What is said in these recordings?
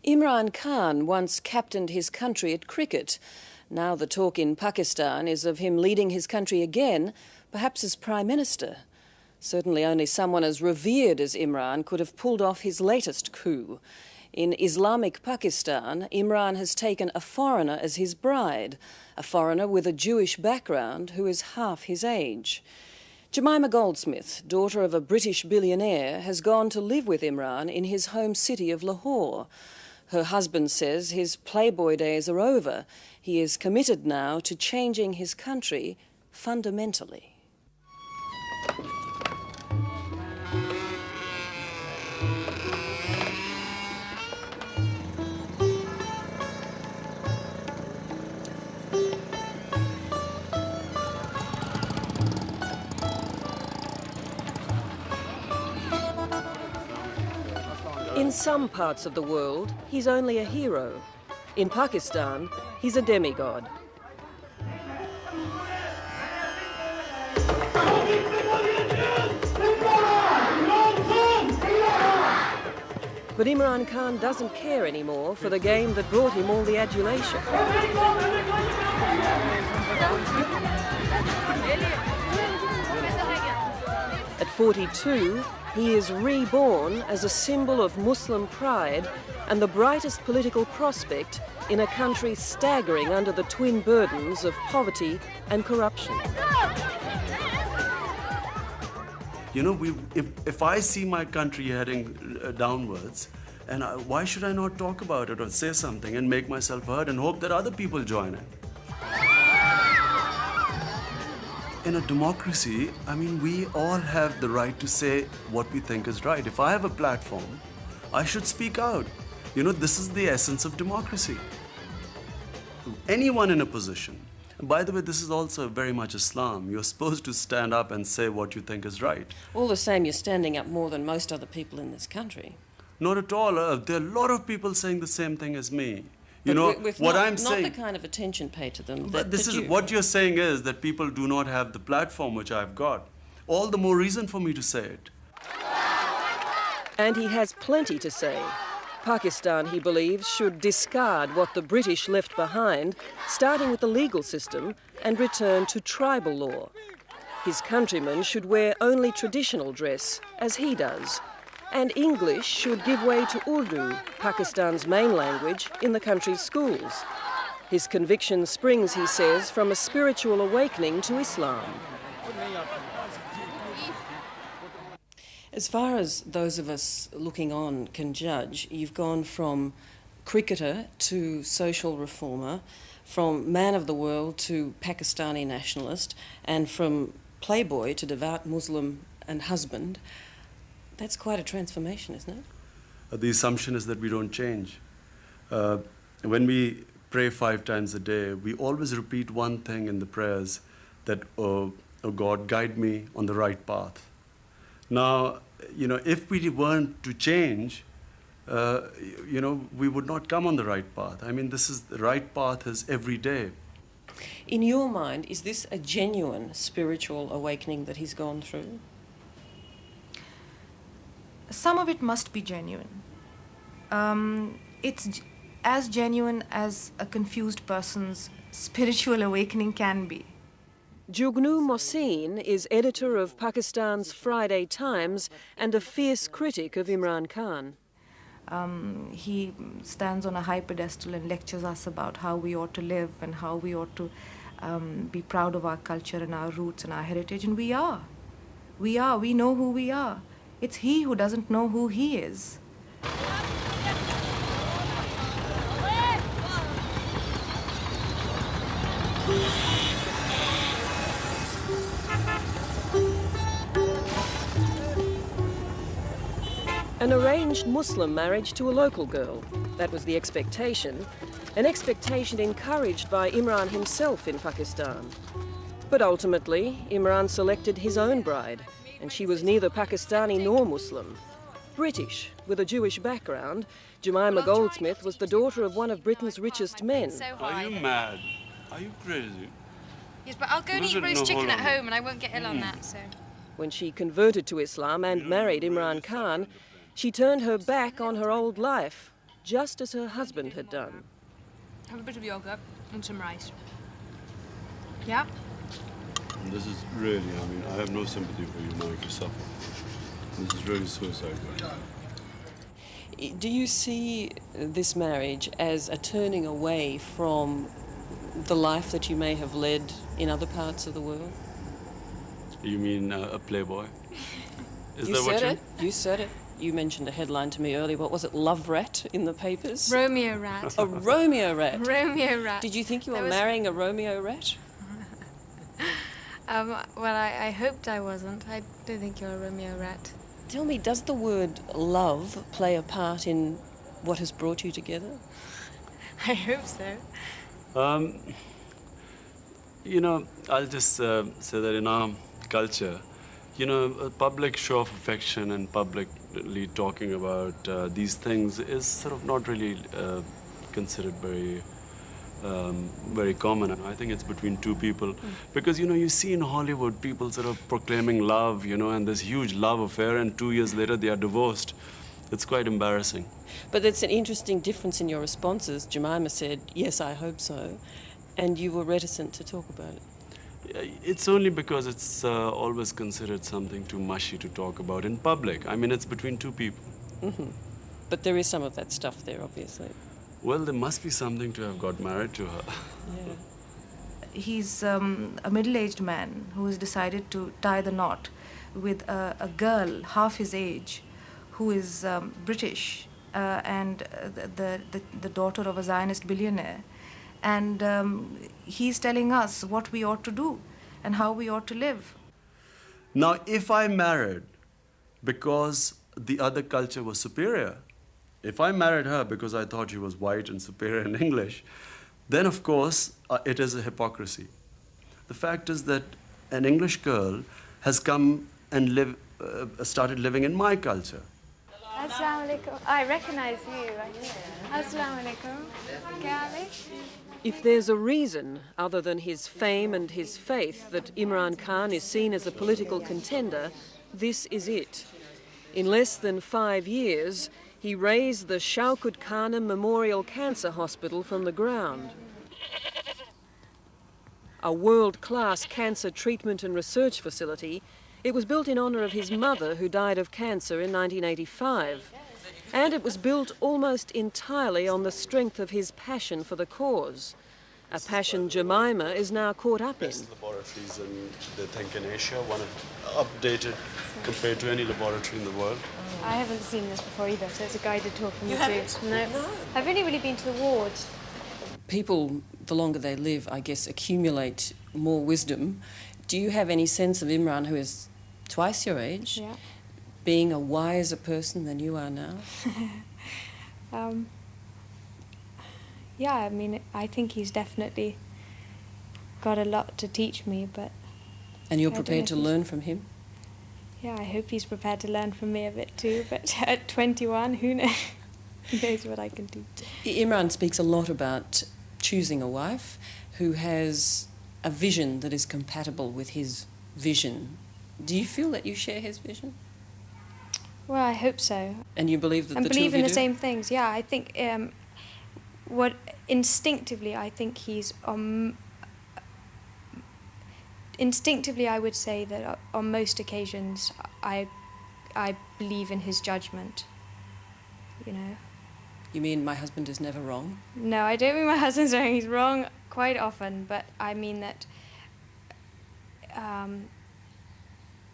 Imran Khan once captained his country at cricket. Now the talk in Pakistan is of him leading his country again, perhaps as Prime Minister. Certainly only someone as revered as Imran could have pulled off his latest coup. In Islamic Pakistan, Imran has taken a foreigner as his bride, a foreigner with a Jewish background who is half his age. Jemima Goldsmith, daughter of a British billionaire, has gone to live with Imran in his home city of Lahore. Her husband says his playboy days are over. He is committed now to changing his country fundamentally. In some parts of the world, he's only a hero. In Pakistan, he's a demigod. But Imran Khan doesn't care anymore for the game that brought him all the adulation. At 42, he is reborn as a symbol of Muslim pride and the brightest political prospect in a country staggering under the twin burdens of poverty and corruption. You know, if I see my country heading downwards, and why should I not talk about it or say something and make myself heard and hope that other people join in? In a democracy, I mean, we all have the right to say what we think is right. If I have a platform, I should speak out. You know, this is the essence of democracy. Anyone in a position, and by the way, this is also very much Islam. You're supposed to stand up and say what you think is right. All the same, you're standing up more than most other people in this country. Not at all. There are a lot of people saying the same thing as me. You but know, with what not, I'm saying... Not the kind of attention paid to them. But what you're saying is that people do not have the platform which I've got. All the more reason for me to say it. And he has plenty to say. Pakistan, he believes, should discard what the British left behind, starting with the legal system, and return to tribal law. His countrymen should wear only traditional dress, as he does. And English should give way to Urdu, Pakistan's main language, in the country's schools. His conviction springs, he says, from a spiritual awakening to Islam. As far as those of us looking on can judge, you've gone from cricketer to social reformer, from man of the world to Pakistani nationalist, and from playboy to devout Muslim and husband. That's quite a transformation, isn't it? The assumption is that we don't change. When we pray 5 times a day, we always repeat one thing in the prayers, that, oh God, guide me on the right path. Now, you know, if we weren't to change, you know, we would not come on the right path. I mean, the right path is every day. In your mind, is this a genuine spiritual awakening that he's gone through? Some of it must be genuine. It's as genuine as a confused person's spiritual awakening can be. Jugnu Mohsin is editor of Pakistan's Friday Times and a fierce critic of Imran Khan. He stands on a high pedestal and lectures us about how we ought to live and how we ought to be proud of our culture and our roots and our heritage, and we are. We know who we are. It's he who doesn't know who he is. An arranged Muslim marriage to a local girl. That was the expectation. An expectation encouraged by Imran himself in Pakistan. But ultimately, Imran selected his own bride, and she was neither Pakistani nor Muslim. British, with a Jewish background, Jemima Goldsmith was the daughter of one of Britain's richest men. Are you mad? Are you crazy? Yes, but I'll go and eat roast chicken at home and I won't get ill on that, so... When she converted to Islam and married Imran Khan, she turned her back on her old life just as her husband had done. Have a bit of yogurt and some rice. Yeah? This is really, I mean, I have no sympathy for you, Mike, you suffer. This is really suicide. Do you see this marriage as a turning away from the life that you may have led in other parts of the world? You mean a playboy? Is You that what said you... it. You said it. You mentioned a headline to me earlier. What was it? Love rat in the papers? Romeo rat. A Romeo rat. Romeo rat. Did you think you were That was- marrying a Romeo rat? Well, I hoped I wasn't. I don't think you're a Romeo rat. Tell me, does the word love play a part in what has brought you together? I hope so. You know, I'll just say that in our culture, you know, a public show of affection and publicly talking about these things is sort of not really considered very common. And I think it's between two people. Because, you know, you see in Hollywood people sort of proclaiming love, you know, and this huge love affair, and 2 years later they are divorced. It's quite embarrassing. But it's an interesting difference in your responses. Jemima said, yes, I hope so. And you were reticent to talk about it. It's only because it's always considered something too mushy to talk about in public. I mean, it's between two people. But there is some of that stuff there, obviously. Well, there must be something to have got married to her. Yeah. He's a middle-aged man who has decided to tie the knot with a girl half his age who is British and the daughter of a Zionist billionaire. And he's telling us what we ought to do and how we ought to live. Now, if I married because the other culture was superior, if I married her because I thought she was white and superior in English, then of course it is a hypocrisy. The fact is that an English girl has come and started living in my culture. Assalamu alaikum. I recognize you. Assalamu alaikum. Kya If there's a reason, other than his fame and his faith, that Imran Khan is seen as a political contender, this is it. In less than 5 years, he raised the Shaukat Khanum Memorial Cancer Hospital from the ground. A world-class cancer treatment and research facility, it was built in honour of his mother, who died of cancer in 1985. And it was built almost entirely on the strength of his passion for the cause. A passion Jemima is now caught up in. Best laboratories in, they think, in Asia, one of updated compared to any laboratory in the world. I haven't seen this before either, so it's a guided tour from the zoo. No. I've only really been to the wards. People, the longer they live, I guess, accumulate more wisdom. Do you have any sense of Imran, who is twice your age, Yeah. being a wiser person than you are now? Yeah, I mean, I think he's definitely got a lot to teach me, but And you're I don't prepared to know if he's- learn from him? yeah, I hope he's prepared to learn from me a bit too. But at 21, who knows? Who knows what I can teach? Imran speaks a lot about choosing a wife who has a vision that is compatible with his vision. Do you feel that you share his vision? Well, I hope so. And you believe that And the two believe of in you the do? same things. Yeah, I think what instinctively I think he's instinctively I would say that on most occasions I believe in his judgment. You know. You mean my husband is never wrong? No, I don't mean my husband's wrong. He's wrong quite often, but I mean that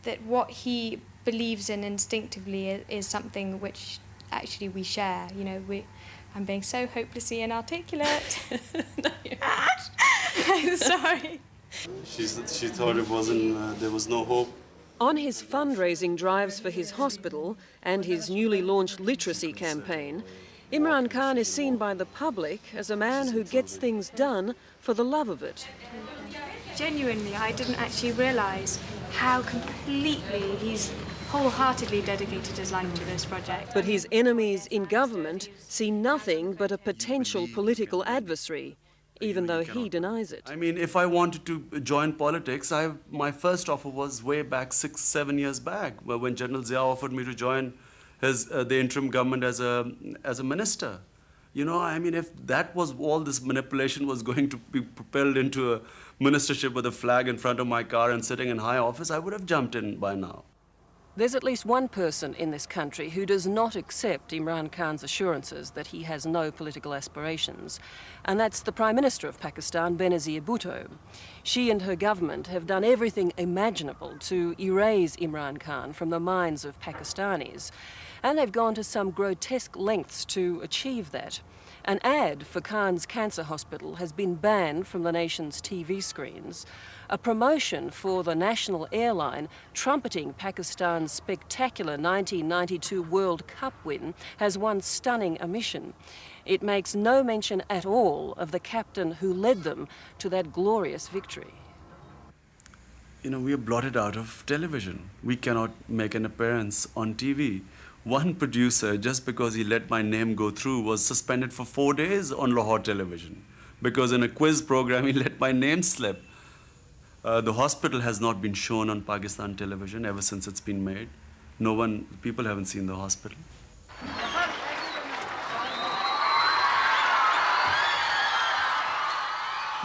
that what he believes in instinctively is something which actually we share. You know, I'm being so hopelessly inarticulate. No, you're I'm sorry. She thought it wasn't, there was no hope. On his fundraising drives for his hospital and his newly launched literacy campaign, Imran Khan is seen by the public as a man who gets things done for the love of it. Genuinely, I didn't actually realise how completely he's wholeheartedly dedicated his life to this project. But his enemies in government see nothing but a potential political adversary, even though he denies it. I mean, if I wanted to join politics, my first offer was way back 6-7 years back, when General Zia offered me to join the interim government as a minister. You know, I mean, if that was all this manipulation was going to be propelled into a ministership with a flag in front of my car and sitting in high office, I would have jumped in by now. There's at least one person in this country who does not accept Imran Khan's assurances that he has no political aspirations, and that's the Prime Minister of Pakistan, Benazir Bhutto. She and her government have done everything imaginable to erase Imran Khan from the minds of Pakistanis, and they've gone to some grotesque lengths to achieve that. An ad for Khan's cancer hospital has been banned from the nation's TV screens. A promotion for the national airline trumpeting Pakistan's spectacular 1992 World Cup win has one stunning omission. It makes no mention at all of the captain who led them to that glorious victory. You know, we are blotted out of television. We cannot make an appearance on TV. One producer, just because he let my name go through, was suspended for 4 days on Lahore television because in a quiz program he let my name slip. The hospital has not been shown on Pakistan television ever since it's been made. People haven't seen the hospital.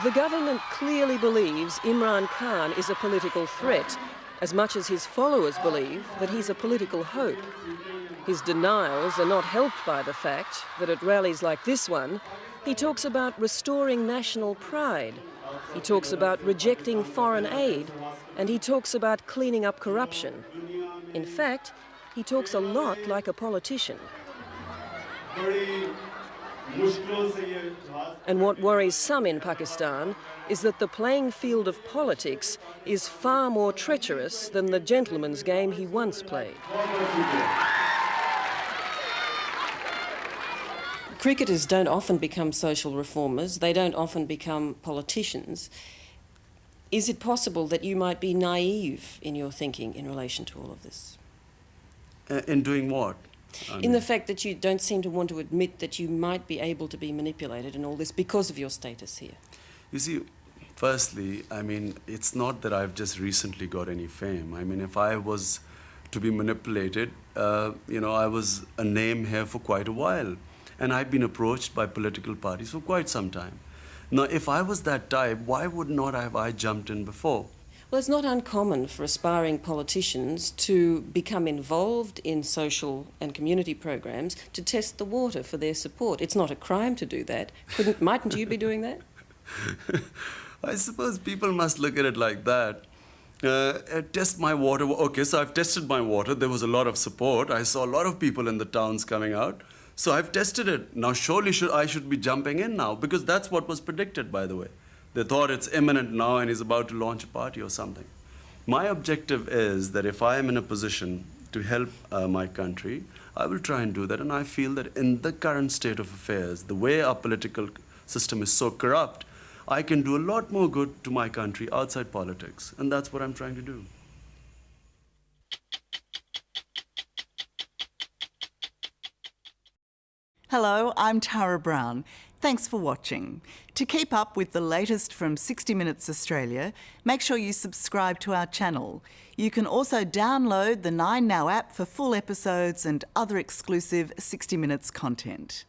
The government clearly believes Imran Khan is a political threat, as much as his followers believe that he's a political hope. His denials are not helped by the fact that at rallies like this one, he talks about restoring national pride. He talks about rejecting foreign aid, and he talks about cleaning up corruption. In fact, he talks a lot like a politician. And what worries some in Pakistan is that the playing field of politics is far more treacherous than the gentleman's game he once played. Cricketers don't often become social reformers. They don't often become politicians. Is it possible that you might be naive in your thinking in relation to all of this? In doing what? In the fact that you don't seem to want to admit that you might be able to be manipulated in all this because of your status here. You see, firstly, I mean, it's not that I've just recently got any fame. I mean, if I was to be manipulated, I was a name here for quite a while. And I've been approached by political parties for quite some time. Now, if I was that type, why would not have I jumped in before? Well, it's not uncommon for aspiring politicians to become involved in social and community programs to test the water for their support. It's not a crime to do that. Mightn't you be doing that? I suppose people must look at it like that. Test my water. Okay, so I've tested my water. There was a lot of support. I saw a lot of people in the towns coming out. So I've tested it. Now surely I should be jumping in now, because that's what was predicted, by the way. They thought it's imminent now and he's about to launch a party or something. My objective is that if I am in a position to help my country, I will try and do that. And I feel that in the current state of affairs, the way our political system is so corrupt, I can do a lot more good to my country outside politics. And that's what I'm trying to do. Hello, I'm Tara Brown. Thanks for watching. To keep up with the latest from 60 Minutes Australia, make sure you subscribe to our channel. You can also download the 9Now app for full episodes and other exclusive 60 Minutes content.